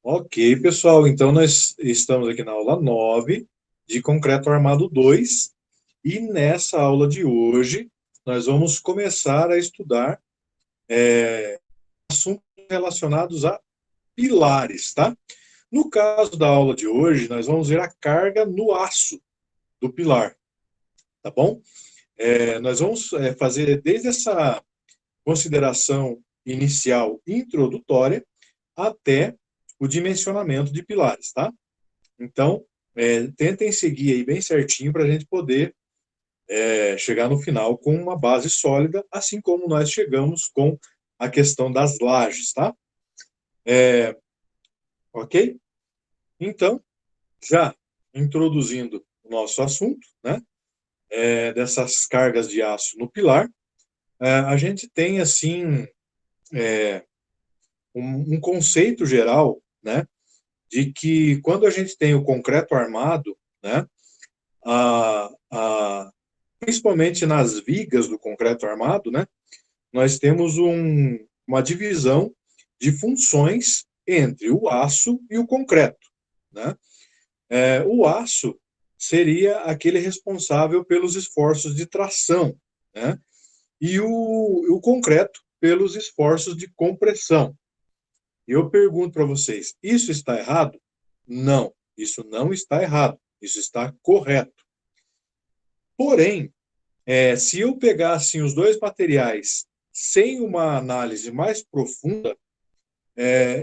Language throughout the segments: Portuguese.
Ok, pessoal, então nós estamos aqui na aula 9 de Concreto Armado 2 e nessa aula de hoje nós vamos começar a estudar assuntos relacionados a pilares, tá? No caso da aula de hoje, nós vamos ver a carga no aço do pilar, tá bom? Nós vamos fazer desde essa consideração inicial introdutória até o dimensionamento de pilares, tá? Então, tentem seguir aí bem certinho para a gente poder chegar no final com uma base sólida, assim como nós chegamos com a questão das lajes, tá? Ok? Então, já introduzindo o nosso assunto, né, dessas cargas de aço no pilar, a gente tem, assim, um conceito geral, né, de que quando a gente tem o concreto armado, né, a, a, principalmente nas vigas do concreto armado, né, nós temos uma divisão de funções entre o aço e o concreto, né? O aço seria aquele responsável pelos esforços de tração, né? E o concreto pelos esforços de compressão. Eu pergunto para vocês, isso está errado? Não, isso não está errado, isso está correto. Porém, se eu pegar assim, os dois materiais sem uma análise mais profunda,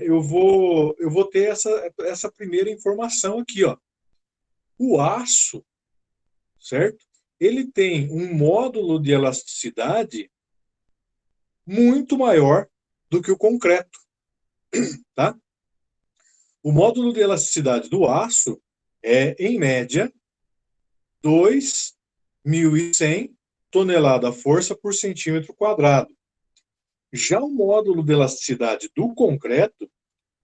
eu vou ter essa primeira informação aqui, ó. O aço, certo? Ele tem um módulo de elasticidade muito maior do que o concreto, tá? O módulo de elasticidade do aço é, em média, 2.100 tonelada-força por centímetro quadrado. Já o módulo de elasticidade do concreto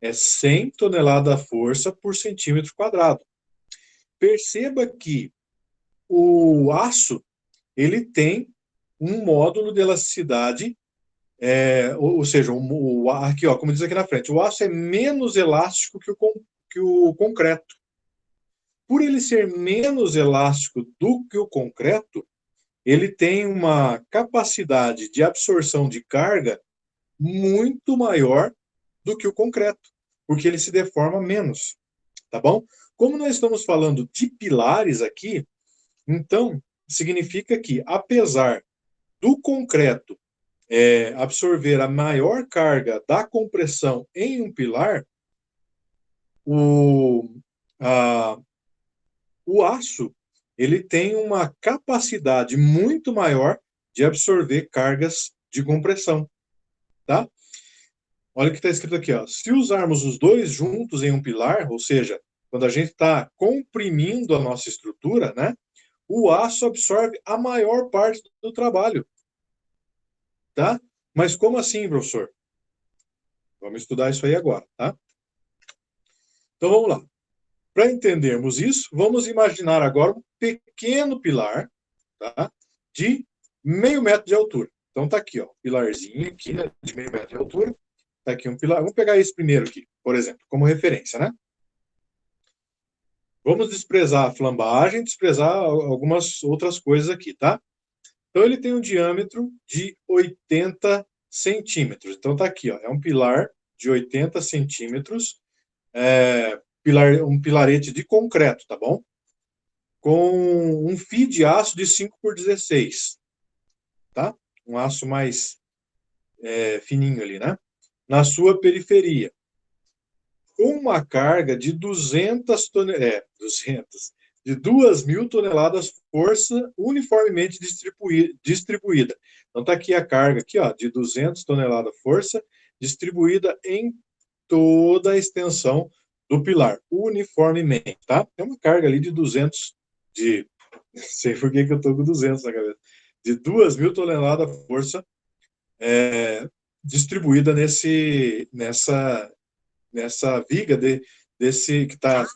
é 100 tonelada-força por centímetro quadrado. Perceba que o aço ele tem um módulo de elasticidade, ou seja, aqui, ó, como diz aqui na frente, o aço é menos elástico que o concreto. Por ele ser menos elástico do que o concreto, ele tem uma capacidade de absorção de carga muito maior do que o concreto, porque ele se deforma menos, tá bom? Como nós estamos falando de pilares aqui, então significa que, apesar do concreto absorver a maior carga da compressão em um pilar, o, a, o aço ele tem uma capacidade muito maior de absorver cargas de compressão, tá? Olha o que está escrito aqui, ó. Se usarmos os dois juntos em um pilar, ou seja, quando a gente está comprimindo a nossa estrutura, né, o aço absorve a maior parte do trabalho, tá? Mas como assim, professor? Vamos estudar isso aí agora, tá? Então vamos lá. Para entendermos isso, vamos imaginar agora um pequeno pilar, tá? De meio metro de altura. Então tá aqui, ó, pilarzinho aqui, né, de meio metro de altura. Tá aqui um pilar. Vamos pegar esse primeiro aqui, por exemplo, como referência, né? Vamos desprezar a flambagem, desprezar algumas outras coisas aqui, tá? Então ele tem um diâmetro de 80 centímetros. Então tá aqui, ó, é um pilar de 80 centímetros, um pilarete de concreto, tá bom? Com um fio de aço de 5 por 16, tá? Um aço mais fininho ali, né? Na sua periferia. Com uma carga de 200 toneladas, 200, de 2.000 toneladas força uniformemente distribuída. Então tá aqui a carga aqui, ó, de 200 toneladas força distribuída em toda a extensão do pilar, uniformemente, tá? Tem uma carga ali de 200, não sei por que eu tô com 200 na cabeça, de 2.000 toneladas força distribuída nessa viga desse que está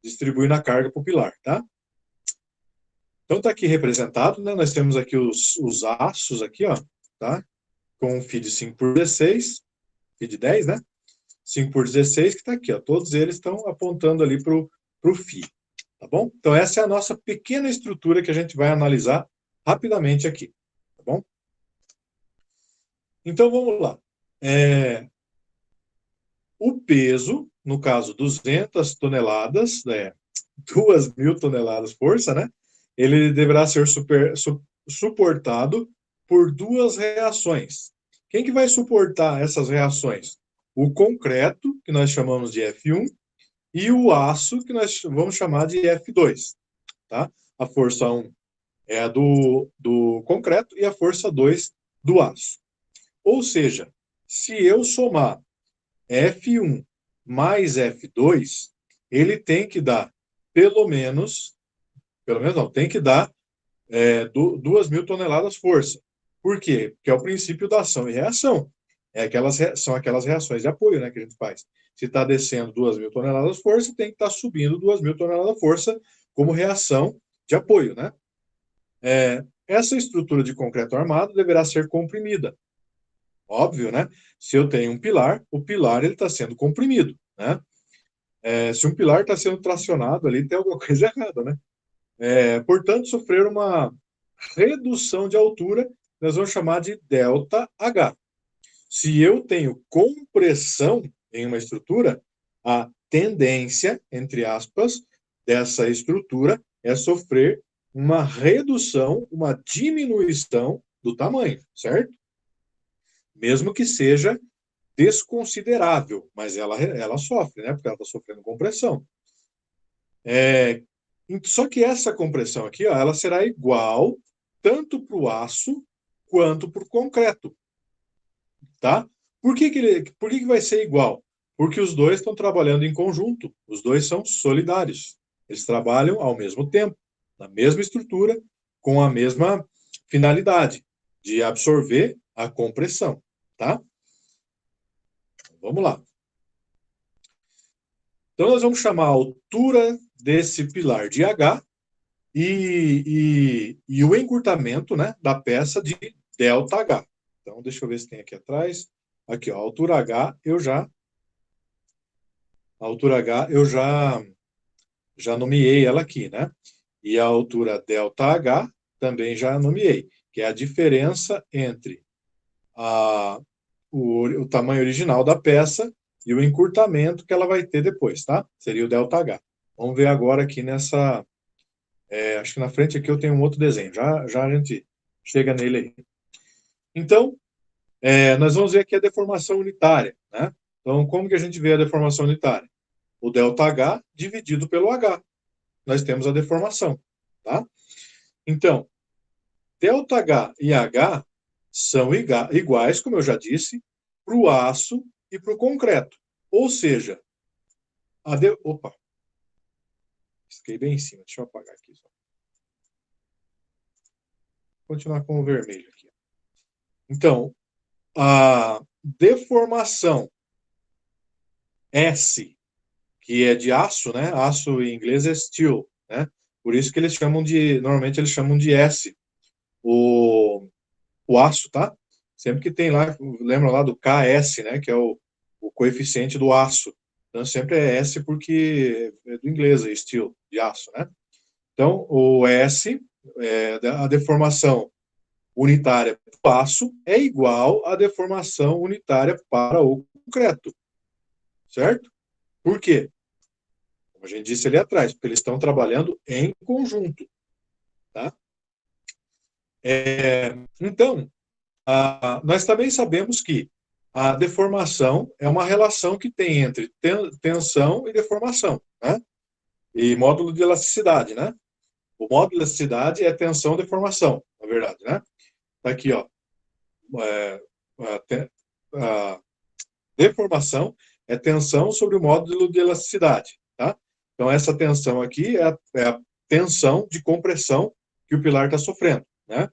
distribuindo a carga para o pilar, tá? Então está aqui representado, né? Nós temos aqui os aços aqui, ó, tá? Com um fio de 5 por 16, fio de 10, né? 5 por 16, que está aqui, ó. Todos eles estão apontando ali para o fio, tá bom? Então, essa é a nossa pequena estrutura que a gente vai analisar rapidamente aqui, tá bom? Então, vamos lá. O peso, no caso, 200 toneladas, 2.000 toneladas força, né? Ele deverá ser suportado por duas reações. Quem que vai suportar essas reações? O concreto, que nós chamamos de F1, e o aço, que nós vamos chamar de F2, tá? A força 1 é a do concreto e a força 2 do aço. Ou seja, se eu somar F1 mais F2, ele tem que dar pelo menos não, tem que dar 2.000 toneladas força. Por quê? Porque é o princípio da ação e reação. São aquelas reações de apoio, né, que a gente faz. Se está descendo 2.000 toneladas força, tem que estar subindo 2.000 toneladas força como reação de apoio, né? Essa estrutura de concreto armado deverá ser comprimida. Óbvio, né? Se eu tenho um pilar, o pilar ele está sendo comprimido, né? Se um pilar está sendo tracionado ali, tem alguma coisa errada, né? Portanto, sofrer uma redução de altura, nós vamos chamar de ΔH. Se eu tenho compressão em uma estrutura, a tendência, entre aspas, dessa estrutura é sofrer uma redução, uma diminuição do tamanho, certo? Mesmo que seja desconsiderável, mas ela sofre, né? Porque ela está sofrendo compressão. Só que essa compressão aqui, ó, ela será igual tanto para o aço quanto para o concreto, tá? Por que vai ser igual? Porque os dois estão trabalhando em conjunto, os dois são solidários. Eles trabalham ao mesmo tempo, na mesma estrutura, com a mesma finalidade de absorver a compressão, tá? Vamos lá. Então, nós vamos chamar a altura desse pilar de H e o encurtamento, né, da peça de ΔH. Então, deixa eu ver se tem aqui atrás. Aqui, ó, a altura H eu já nomeei ela aqui, né? E a altura ΔH também já nomeei, que é a diferença entre o tamanho original da peça e o encurtamento que ela vai ter depois, tá? Seria o ΔH. Vamos ver agora aqui nessa... acho que na frente aqui eu tenho um outro desenho. Já a gente chega nele aí. Então, nós vamos ver aqui a deformação unitária, né? Então, como que a gente vê a deformação unitária? O ΔH dividido pelo H. Nós temos a deformação, tá? Então, ΔH e H são iguais, como eu já disse, para o aço e para o concreto. Ou seja, opa, fiquei bem em cima, deixa eu apagar aqui. Vou continuar com o vermelho aqui. Então, a deformação S, que é de aço, né? Aço em inglês é steel, né? Por isso que normalmente eles chamam de S, o aço, tá? Sempre que tem lá, lembra lá do KS, né? Que é o coeficiente do aço. Então, sempre é S porque é do inglês, é steel, de aço, né? Então, o S, a deformação unitária para o aço é igual à deformação unitária para o concreto, certo? Por quê? Como a gente disse ali atrás, porque eles estão trabalhando em conjunto, tá? Então, nós também sabemos que a deformação é uma relação que tem entre tensão e deformação, né? E módulo de elasticidade, né? O módulo de elasticidade é tensão e deformação, na verdade, né? Tá aqui, ó. A deformação é tensão sobre o módulo de elasticidade, tá? Então, essa tensão aqui é a tensão de compressão que o pilar está sofrendo, né?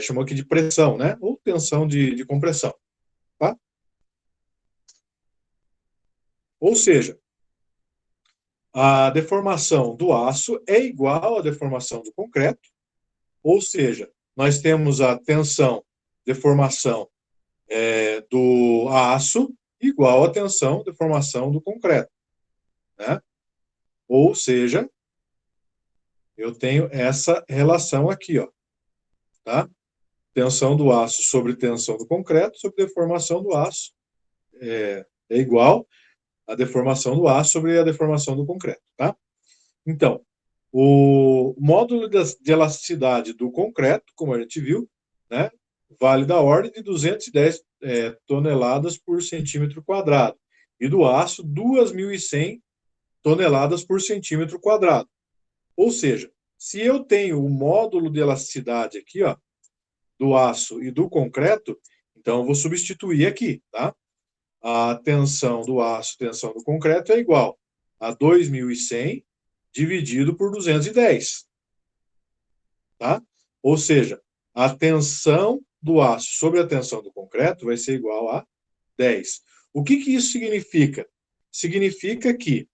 Chamou aqui de pressão, né? Ou tensão de compressão, tá? Ou seja, a deformação do aço é igual à deformação do concreto, ou seja, nós temos a tensão, deformação do aço igual à tensão de formação do concreto, né? Ou seja, eu tenho essa relação aqui, ó, tá? Tensão do aço sobre tensão do concreto sobre deformação do aço é igual à deformação do aço sobre a deformação do concreto, tá? Então, o módulo de elasticidade do concreto, como a gente viu, né, vale da ordem de 210 toneladas por centímetro quadrado. E do aço, 2.100 toneladas por centímetro quadrado. Ou seja, se eu tenho o módulo de elasticidade aqui, ó, do aço e do concreto, então eu vou substituir aqui, tá? A tensão do aço, tensão do concreto é igual a 2.100 dividido por 210, tá? Ou seja, a tensão do aço sobre a tensão do concreto vai ser igual a 10. O que isso significa? Significa que,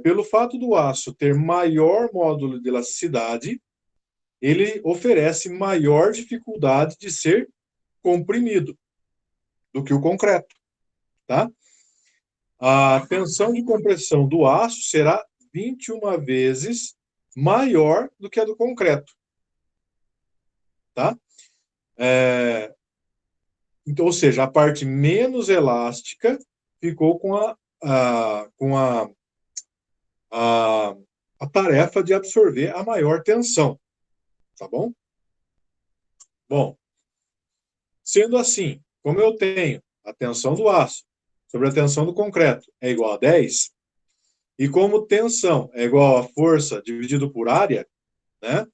pelo fato do aço ter maior módulo de elasticidade, ele oferece maior dificuldade de ser comprimido do que o concreto, tá? A tensão de compressão do aço será 21 vezes maior do que a do concreto, tá? Então, ou seja, a parte menos elástica ficou com a tarefa de absorver a maior tensão, tá bom? Bom, sendo assim, como eu tenho a tensão do aço sobre a tensão do concreto é igual a 10, e como tensão é igual a força dividido por área, né?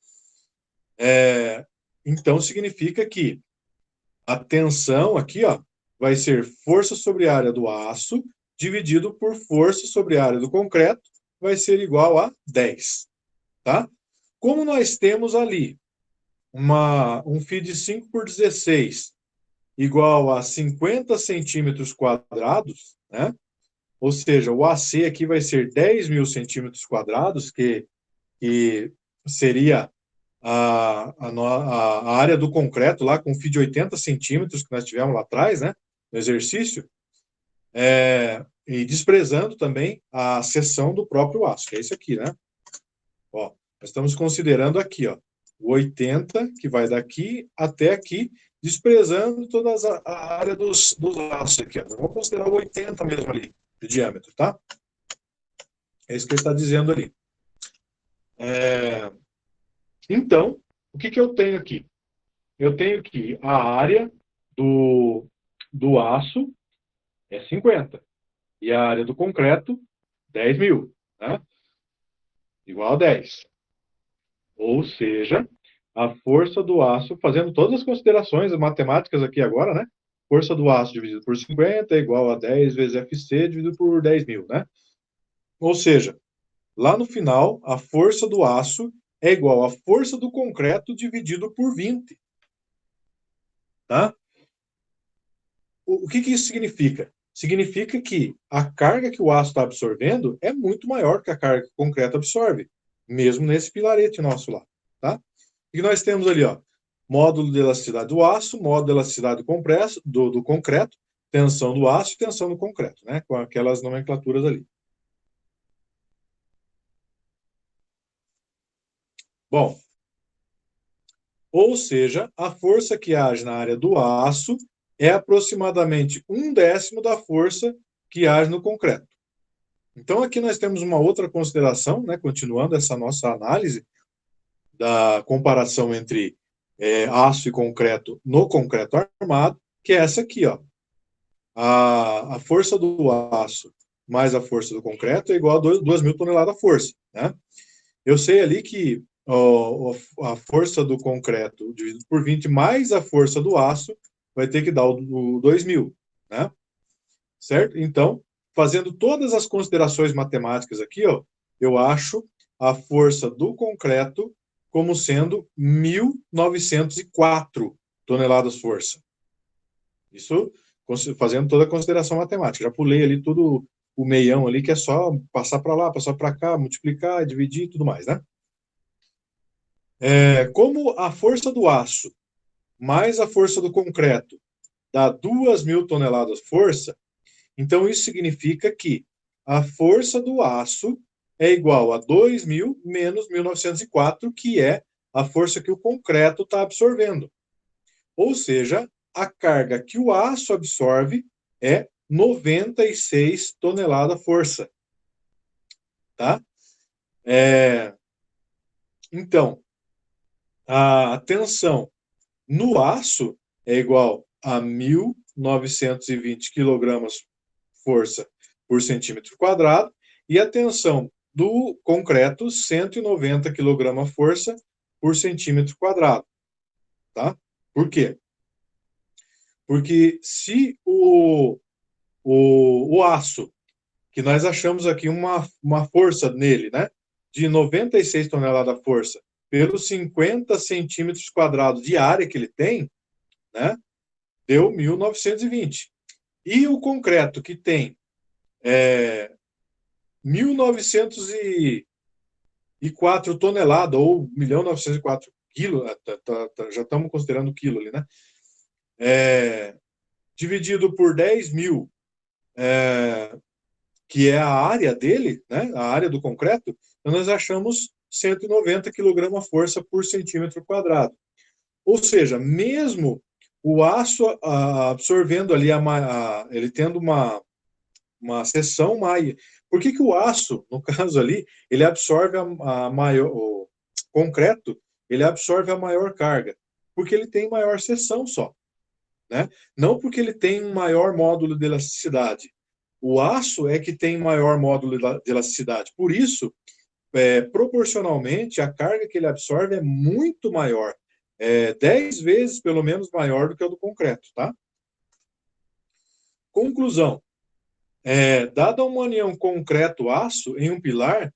Então significa que a tensão aqui, ó, vai ser força sobre a área do aço dividido por força sobre a área do concreto, vai ser igual a 10, tá? Como nós temos ali um fio de 5 por 16 igual a 50 centímetros quadrados, né? Ou seja, o AC aqui vai ser 10.000 centímetros quadrados, que seria a área do concreto lá com fio de 80 centímetros que nós tivemos lá atrás, né? No exercício. E desprezando também a seção do próprio aço, que é isso aqui, né? Ó, nós estamos considerando aqui, ó, o 80, que vai daqui até aqui, desprezando toda a área dos aços aqui, ó. Vamos considerar o 80 mesmo ali, de diâmetro, tá? É isso que ele está dizendo ali. Então, o que eu tenho aqui? Eu tenho que a área do aço é 50 e a área do concreto, 10.000, né? Igual a 10. Ou seja, a força do aço, fazendo todas as considerações matemáticas aqui agora, né? Força do aço dividido por 50 é igual a 10 vezes FC dividido por 10.000, né? Ou seja, lá no final, a força do aço é igual à força do concreto dividido por 20. Tá? O que isso significa? Significa que a carga que o aço está absorvendo é muito maior que a carga que o concreto absorve, mesmo nesse pilarete nosso lá. Tá? E nós temos ali, ó, módulo de elasticidade do aço, módulo de elasticidade do concreto, tensão do aço e tensão do concreto, né? Com aquelas nomenclaturas ali. Bom, ou seja, a força que age na área do aço é aproximadamente 1/10 da força que age no concreto. Então, aqui nós temos uma outra consideração, né, continuando essa nossa análise da comparação entre aço e concreto no concreto armado, que é essa aqui, ó. A força do aço mais a força do concreto é igual a 2.000 toneladas força, né? Eu sei ali que a força do concreto dividido por 20 mais a força do aço vai ter que dar o 2.000, né? Certo? Então, fazendo todas as considerações matemáticas aqui, ó, eu acho a força do concreto como sendo 1.904 toneladas força. Isso fazendo toda a consideração matemática. Já pulei ali tudo o meião ali, que é só passar para lá, passar para cá, multiplicar, dividir e tudo mais, né? Como a força do aço mais a força do concreto dá 2.000 toneladas força, Então, isso significa que a força do aço é igual a 2.000 menos 1.904, que é a força que o concreto está absorvendo. Ou seja, a carga que o aço absorve é 96 toneladas força. Tá? Então, a tensão no aço é igual a 1.920 quilogramas força por centímetro quadrado, e a tensão do concreto, 190 kg força por centímetro quadrado. Tá? Por quê? Porque se o aço, que nós achamos aqui uma força nele, né, de 96 toneladas força, pelos 50 centímetros quadrados de área que ele tem, né, deu 1.920. E o concreto, que tem 1.904 toneladas, ou 1.904 quilos, já estamos considerando quilo ali, né? Dividido por 10.000, que é a área dele, né? A área do concreto, então nós achamos 190 kg força por centímetro quadrado. Ou seja, mesmo o aço absorvendo ali, ele tendo uma seção Maia. Por que o aço, no caso ali, ele absorve a maior, o concreto, ele absorve a maior carga? Porque ele tem maior seção só, né? Não porque ele tem um maior módulo de elasticidade. O aço é que tem maior módulo de elasticidade. Por isso, proporcionalmente, a carga que ele absorve é muito maior. 10 vezes, pelo menos, maior do que a do concreto, tá? Conclusão. Dada uma união concreto-aço em um pilar,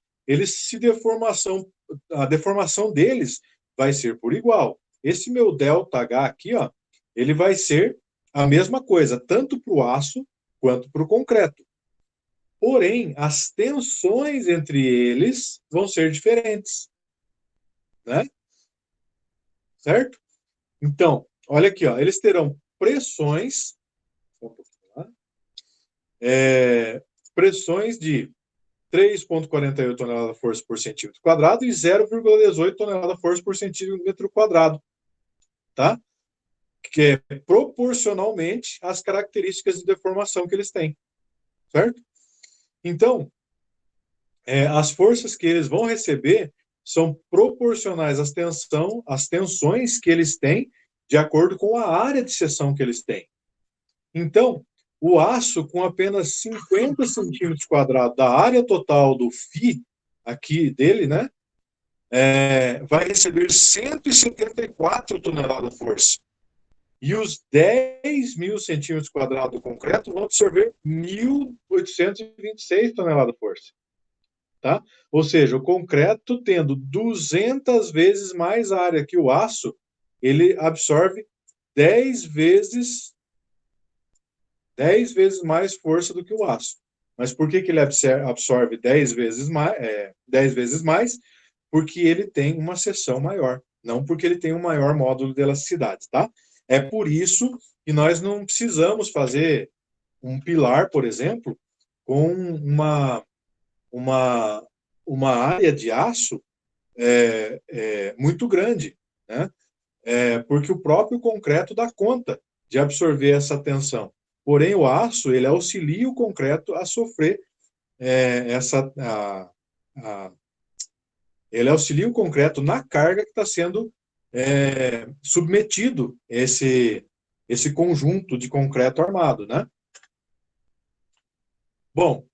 a deformação deles vai ser por igual. Esse meu ΔH aqui, ó, ele vai ser a mesma coisa, tanto para o aço quanto para o concreto. Porém, as tensões entre eles vão ser diferentes, né? Certo? Então, olha aqui, ó, eles terão pressões, pressões de 3,48 toneladas força por centímetro quadrado e 0,18 toneladas força por centímetro quadrado, tá? Que é proporcionalmente às características de deformação que eles têm, certo? Então, as forças que eles vão receber são proporcionais às tensões que eles têm de acordo com a área de seção que eles têm. Então, o aço, com apenas 50 centímetros quadrados da área total do FI aqui dele, né, vai receber 174 toneladas de força. E os 10.000 centímetros quadrados do concreto vão absorver 1.826 toneladas de força. Tá? Ou seja, o concreto, tendo 200 vezes mais área que o aço, ele absorve 10 vezes mais força do que o aço. Mas por que ele absorve 10 vezes mais? 10 vezes mais? Porque ele tem uma seção maior, não porque ele tem um maior módulo de elasticidade, tá? É por isso que nós não precisamos fazer um pilar, por exemplo, com uma, uma área de aço muito grande, né? Porque o próprio concreto dá conta de absorver essa tensão. Porém, o aço, ele auxilia o concreto a sofrer ele auxilia o concreto na carga que está sendo submetido esse conjunto de concreto armado, né? Bom,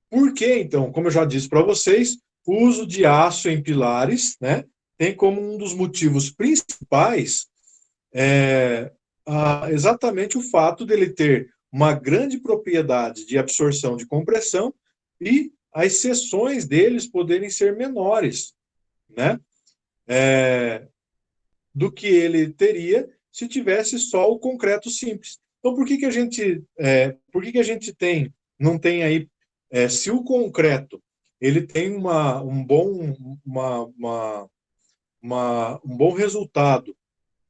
por que, então, como eu já disse para vocês, o uso de aço em pilares, né, tem como um dos motivos principais exatamente o fato dele ter uma grande propriedade de absorção de compressão e as seções deles poderem ser menores, né, do que ele teria se tivesse só o concreto simples. Então, por que que a gente, não tem aí, se o concreto ele tem um bom resultado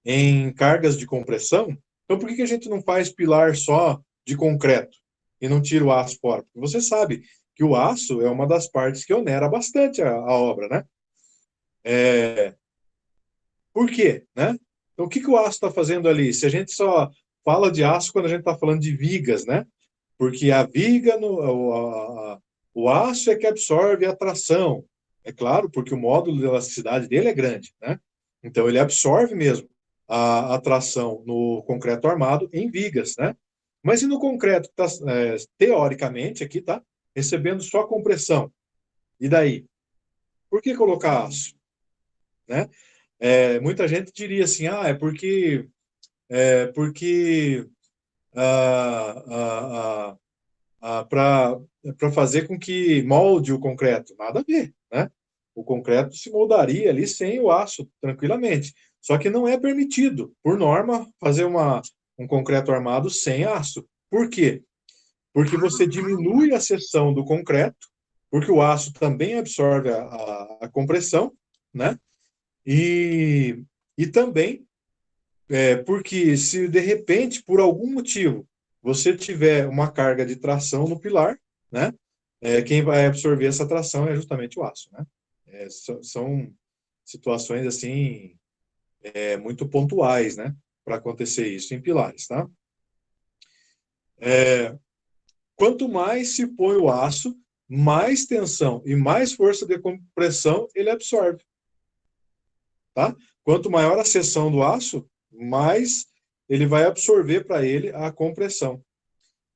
em cargas de compressão, Então, por que a gente não faz pilar só de concreto e não tira o aço fora? Porque você sabe que o aço é uma das partes que onera bastante a obra, né? Por quê, né? Então, o que o aço está fazendo ali? Se a gente só fala de aço quando a gente está falando de vigas, né? Porque a viga, o aço é que absorve a tração. É claro, porque o módulo de elasticidade dele é grande, né? Então, ele absorve mesmo a tração no concreto armado em vigas, né? Mas e no concreto que está, teoricamente, aqui está recebendo só compressão? E daí? Por que colocar aço? Né? Muita gente diria assim, porque para fazer com que molde o concreto. Nada a ver, né? O concreto se moldaria ali sem o aço, tranquilamente. Só que não é permitido, por norma, fazer um concreto armado sem aço. Por quê? Porque você diminui a seção do concreto, porque o aço também absorve a compressão, né? E, e também porque se de repente, por algum motivo, você tiver uma carga de tração no pilar, né? Quem vai absorver essa tração é justamente o aço, né? São situações assim muito pontuais, né? Para acontecer isso em pilares, tá? Quanto mais se põe o aço, mais tensão e mais força de compressão ele absorve, tá? Quanto maior a seção do aço, mais ele vai absorver para ele a compressão,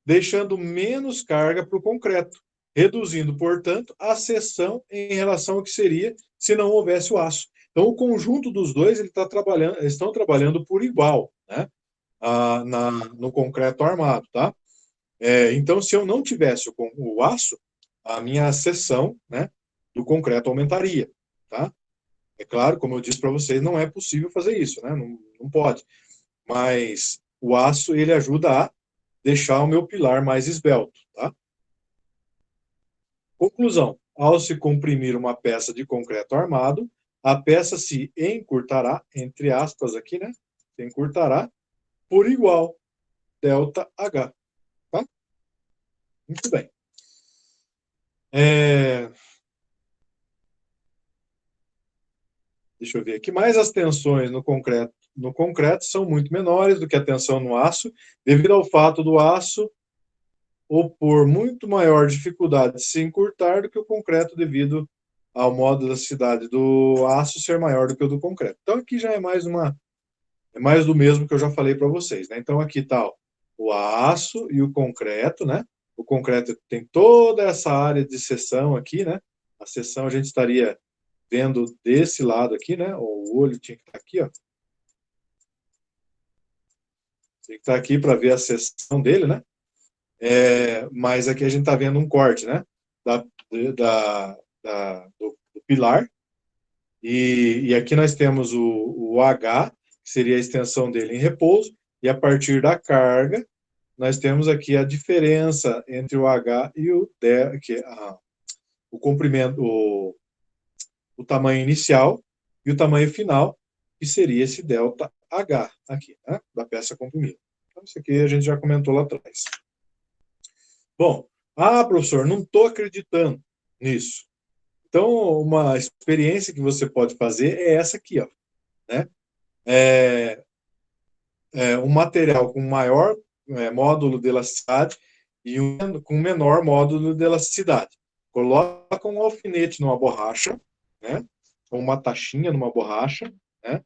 deixando menos carga para o concreto, reduzindo, portanto, a seção em relação ao que seria se não houvesse o aço. Então, o conjunto dos dois eles estão trabalhando por igual, né? No concreto armado, tá? Então, se eu não tivesse o aço, a minha seção, né, do concreto aumentaria, tá? É claro, como eu disse para vocês, não é possível fazer isso, né? Não, não pode. Mas o aço ele ajuda a deixar o meu pilar mais esbelto, tá? Conclusão: ao se comprimir uma peça de concreto armado, a peça se encurtará, entre aspas aqui, né? Se encurtará por igual, delta H, tá? Muito bem. É, Deixa eu ver aqui. Mais as tensões no concreto são muito menores do que a tensão no aço, devido ao fato do aço opor muito maior dificuldade de se encurtar do que o concreto, devido ao modo da elasticidade do aço ser maior do que o do concreto. Então, aqui já é mais do mesmo que eu já falei para vocês, né? Então, aqui está o aço e o concreto, né? O concreto tem toda essa área de seção aqui, né? A seção a gente estaria vendo desse lado aqui, né? O olho tinha que estar aqui, ó. Tem que estar aqui para ver a seção dele, né? Mas aqui a gente está vendo um corte, né? Da, do pilar. E aqui nós temos o H, que seria a extensão dele em repouso, e a partir da carga, nós temos aqui a diferença entre o H e o comprimento, o tamanho inicial e o tamanho final, que seria esse delta H aqui, né, da peça comprimida. Então, isso aqui a gente já comentou lá atrás. Bom, professor, não estou acreditando nisso. Então, uma experiência que você pode fazer é essa aqui, ó, né? É, um material com maior módulo de elasticidade e com menor módulo de elasticidade. Coloca um alfinete numa borracha, né? Ou uma tachinha numa borracha, né?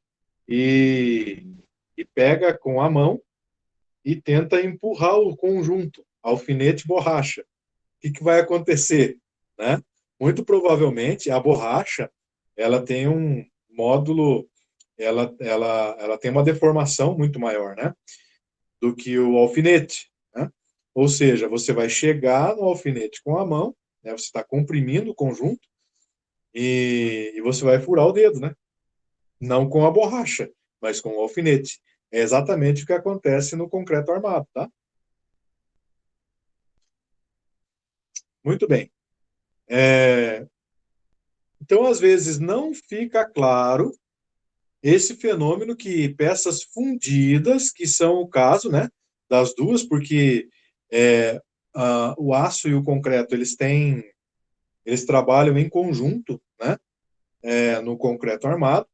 E, e pega com a mão e tenta empurrar o conjunto, alfinete borracha. O que vai acontecer, né? Muito provavelmente a borracha ela tem um módulo, ela tem uma deformação muito maior, né? Do que o alfinete, né? Ou seja, você vai chegar no alfinete com a mão, né? Você está comprimindo o conjunto e você vai furar o dedo, né? Não com a borracha, mas com o alfinete. É exatamente o que acontece no concreto armado, tá? Muito bem. Então, às vezes, não fica claro esse fenômeno que peças fundidas, que são o caso, né, das duas, porque o aço e o concreto, eles trabalham em conjunto, né, no concreto armado,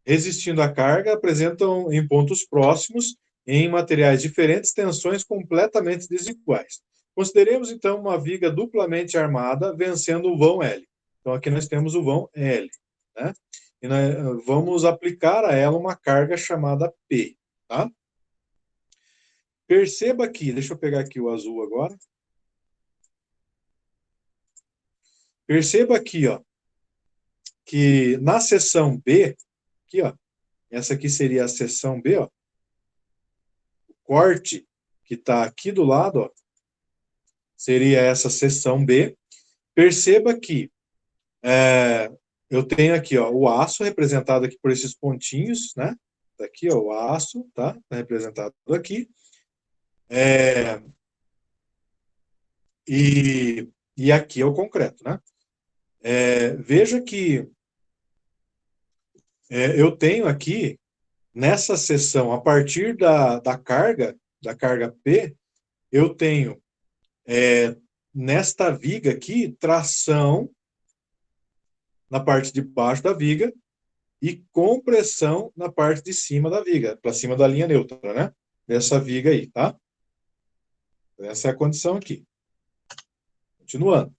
resistindo à carga, apresentam em pontos próximos, em materiais diferentes, tensões completamente desiguais. Consideremos, então, uma viga duplamente armada vencendo o vão L. Então, aqui nós temos o vão L, né? E nós vamos aplicar a ela uma carga chamada P, tá? Perceba aqui, deixa eu pegar aqui o azul agora. Perceba aqui, ó, que na seção B, aqui, ó, essa aqui seria a seção B, ó, o corte que está aqui do lado, ó, seria essa seção B. Perceba que eu tenho aqui, ó, o aço representado aqui por esses pontinhos, né? Tá aqui, ó, o aço, tá? Tá representado aqui. E aqui é o concreto, né? Veja que eu tenho aqui, nessa seção, a partir da carga P, eu tenho, nesta viga aqui, tração na parte de baixo da viga e compressão na parte de cima da viga, para cima da linha neutra, né? Dessa viga aí, tá? Essa é a condição aqui. Continuando.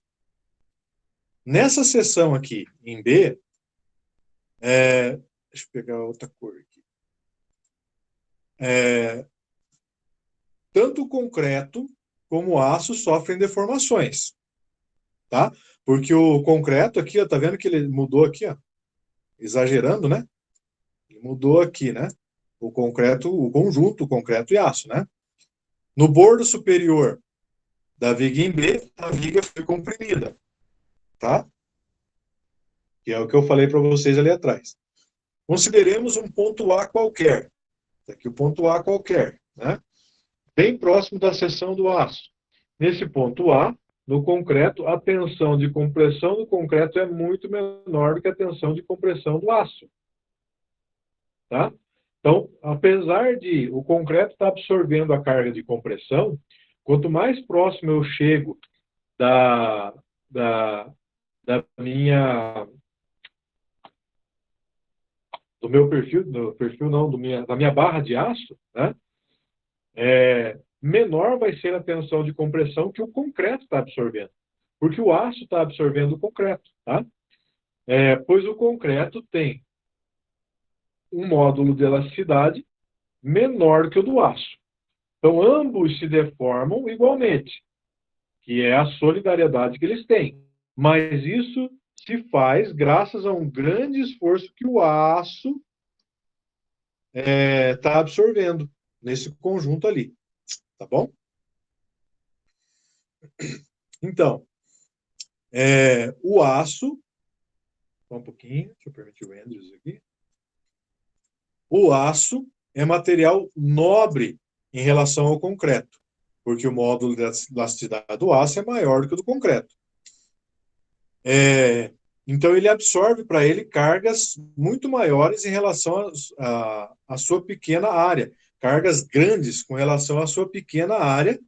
Nessa seção aqui, em B, deixa eu pegar outra cor aqui. Tanto o concreto como o aço sofrem deformações, tá? Porque o concreto aqui, ó, tá vendo que ele mudou aqui, ó? Exagerando, né? Ele mudou aqui, né? O concreto, o conjunto, concreto e aço, né? No bordo superior da viga em B, a viga foi comprimida, tá? Que é o que eu falei para vocês ali atrás. Consideremos um ponto A qualquer. Aqui o ponto A qualquer, né? Bem próximo da seção do aço. Nesse ponto A, no concreto, a tensão de compressão do concreto é muito menor do que a tensão de compressão do aço. Tá? Então, apesar de o concreto estar absorvendo a carga de compressão, quanto mais próximo eu chego da minha... do meu perfil, da minha barra de aço, né? Menor vai ser a tensão de compressão que o concreto está absorvendo, porque o aço está absorvendo o concreto, tá? Pois o concreto tem um módulo de elasticidade menor que o do aço. Então, ambos se deformam igualmente, que é a solidariedade que eles têm. Mas isso se faz graças a um grande esforço que o aço está absorvendo nesse conjunto ali. Tá bom? Então, o aço... Só um pouquinho, deixa eu permitir o Andrews aqui. O aço é material nobre em relação ao concreto, porque o módulo de elasticidade do aço é maior do que o do concreto. Então, ele absorve para ele cargas muito maiores em relação à sua pequena área, cargas grandes com relação à sua pequena área,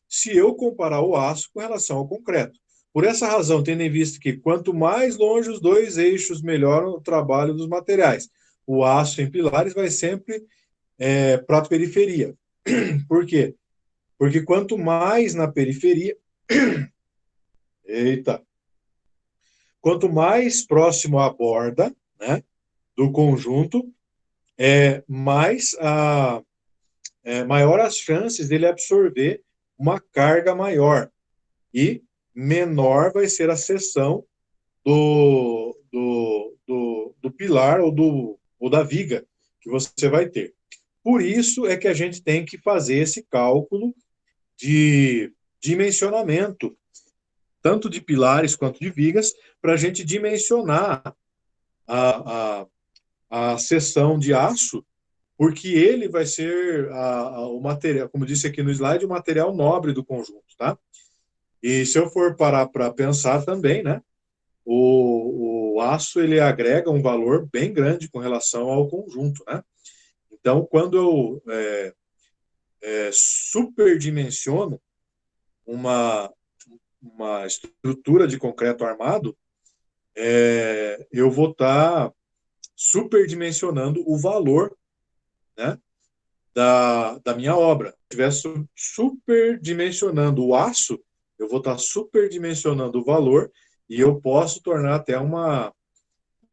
se eu comparar o aço com relação ao concreto. Por essa razão, tendo em vista que quanto mais longe os dois eixos, melhoram o trabalho dos materiais. O aço em pilares vai sempre para a periferia. Por quê? Porque quanto mais na periferia... Quanto mais próximo à borda, né, do conjunto, maior as chances dele absorver uma carga maior. E menor vai ser a seção do pilar ou da viga que você vai ter. Por isso é que a gente tem que fazer esse cálculo de dimensionamento, tanto de pilares quanto de vigas, para a gente dimensionar a seção de aço, porque ele vai ser o material, como disse aqui no slide, o material nobre do conjunto, tá? E se eu for parar para pensar também, né? o aço ele agrega um valor bem grande com relação ao conjunto, né? Então, quando eu superdimensiono uma, uma estrutura de concreto armado, eu vou estar superdimensionando o valor, né, da minha obra. Se eu estiver superdimensionando o aço, eu vou estar superdimensionando o valor e eu posso tornar até uma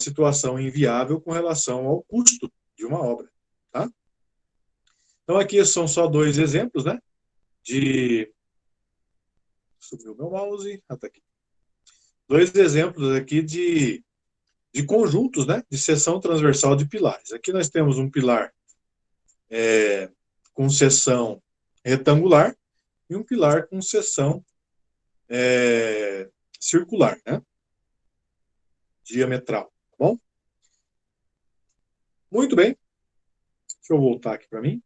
situação inviável com relação ao custo de uma obra. Tá? Então, aqui são só dois exemplos, né? Subiu meu mouse. Ah, tá aqui. Dois exemplos aqui de conjuntos, né? De seção transversal de pilares. Aqui nós temos um pilar com seção retangular e um pilar com seção circular, né? Diametral. Tá bom? Muito bem. Deixa eu voltar aqui para mim.